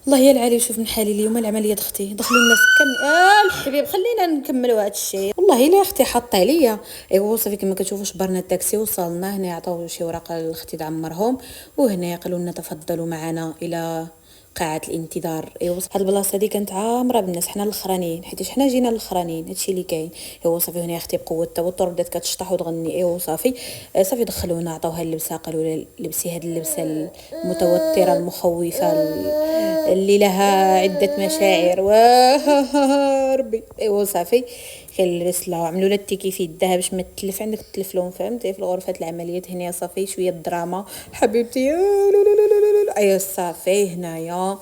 والله يا العالي، شوف من حالي اليوم العمليه اختي دخلوا الناس كم الحبيب، خلينا نكملوا هذا الشيء. والله الا اختي حاطه عليا. ايوا صافي كما كتشوفوا شبرنا التاكسي وصلنا هنا، عطاو شي ورقه لاختي تعمرهم، وهنا قالوا لنا تفضلوا معنا الى قاعة الانتظار. ايوا هاد البلاصه هادي كانت عامره بالناس، حنا الاخرانيين حيت حنا جينا الاخرانيين، هادشي اللي كاين. ايوا صافي هنا اختي بقوه التوتر بدات كتشطح وتغني. ايوا صافي صافي دخلونا عطاوها اللبسه، قالوا لها لبسي هاد اللبسه المتوتره المخوفه اللي لها عده مشاعر ربي. ايوا صافي كنلبس لها، عملوا لها التيكي في يدها باش ما تتلف، عندك تلف لهم فهمتي في الغرفه العمليات. هنا صافي شويه الدراما حبيبتي. ايوا صافي هنايا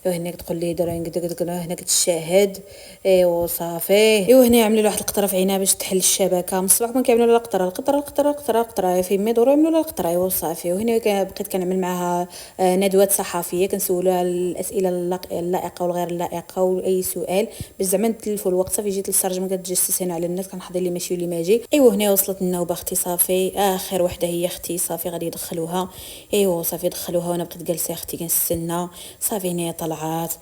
هنا تقول لي درين هنا كتشاهد. ايوا صافي هنا يعملوا له واحد القطره في عينها باش تحل الشبكه. من الصباح كانوا كيعملوا لها القطره في يمي، دوروا يعملوا لها القطره. ايوا صافي وهنا بقيت كنعمل معاها ندوات صحفيه، كنسولها الاسئله اللائقه والغير اللائقه واي سؤال باش زعما نتلفوا الوقت. صافي جيت للسرج ما كتجسس هنا على الناس، كنحضر اللي ماشي واللي ماجي. ايوا هنا وصلت النوبه اختي صافي اخر وحده هي اختي صافي غادي يدخلوها. ايوا صافي دخلوها وانا بقيت جالسه اختي كنستنى. صافي هنا طلعات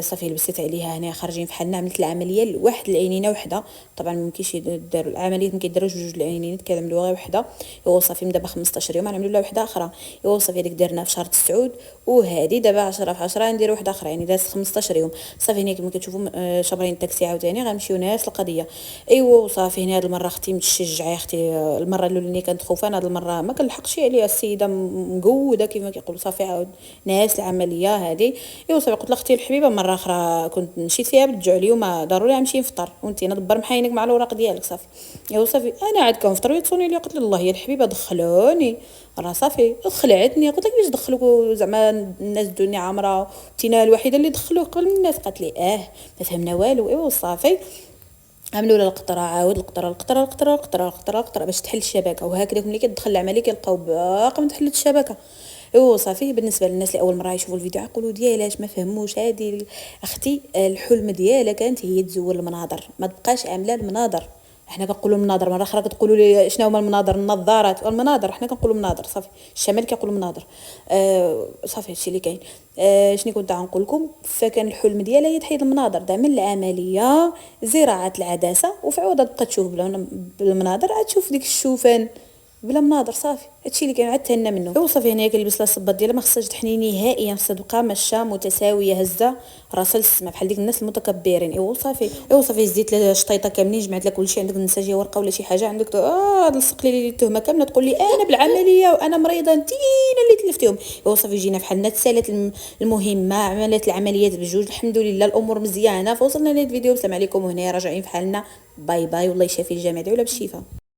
صافي لبست عليها. هنا خارجين فحالنا، عملت العمليه لواحد العينينه وحده. طبعا ما يمكنش يداروا العمليه، ما كيداروش بجوج العينين، كيعملوها غير وحده. ايوا صافي من دابا 15 يوم غنعملوا لها وحده اخرى. ايوا صافي هذيك درنا في شهر 9 وهذه دابا 10 في 10 نديروا وحده اخرى، يعني دازت 15 يوم. صافي هنا كما كتشوفوا شابرين التاكسي عاوتاني غنمشيو نفس القضيه. ايوا صافي هنا هذه المره اختي متشجعه. اختي المره الاولى كانت خوفانه، هذه المره ما كنلحقش عليها، السيده مقوده كيف ما كيقولوا. صافي عاود نفس العمليه هذه. ايوا صافي قلت لاختي الحبيبه مره اخرى كنت مشيت فيها بالجوع اليوم ضروري غنمشي نفطر، وانت انا دبر محاينك مع الوراق ديالك. صافي ايوا صافي انا عاد كنفطر ويتصوني لي. قلت الله يا الحبيبه دخلوني، راه صافي خلعتني. قلت لك باش دخلوك زعما الناس الدنيا عامره انت الوحيده اللي دخلوك قبل الناس؟ قالت لي ما فهمنا والو. ايوا صافي عملوا لها القطره، عاود القطره باش تحل الشبكه. وهكذا ملي كتدخل العمليه كيلقاو باقي ما تحلت الشبكه. ايوا صافي بالنسبه للناس اللي اول مره يشوفوا الفيديو يقولوا ديالاش ما فهموش. هذه اختي الحلم ديالها كانت هي تزور المناظر، ما تبقاش عامله المناظر. احنا كنقولوا المناظر، مره اخرى كتقولوا لي شنو هما المناظر؟ النظارات والمناظر، احنا كنقولوا مناظر. صافي الشمال كيقولوا مناظر. صافي هادشي اللي كاين. شنو كنت غنقول لكم؟ فكان الحلم ديالها هي تحيد المناظر، تعمل العمليه زراعه العدسه، وفي عوض تبقى تشوف بالمناظر، عاد تشوف ديك الشوفان بلا مناظر. صافي هادشي اللي كان عاد تهنا منه. ايوا صافي هنايا كنلبس لها الصباط ديالها، ما خصهاش تحني نهائيا، خصها تبقى ماشيه متساويه، هزه راسها للسما بحال ديك الناس المتكبرين. ايوا صافي زدت لها شطيطه كاملين، جمعت لها كلشي. عندك نساجيه ورقه ولا شي حاجه عندك لصق لي التهمه كامله، تقول لي انا بالعمليه وانا مريضه انتينا اللي تلفتيهم. ايوا صافي جينا بحالنا تسالت المهمه، عملت العمليات بجوج الحمد لله الامور مزيانه. فوصلنا لهاد الفيديو، السلام عليكم. وهنا راجعين بحالنا، باي باي، والله يشافي الجميع، دعوا لها بالشفاء.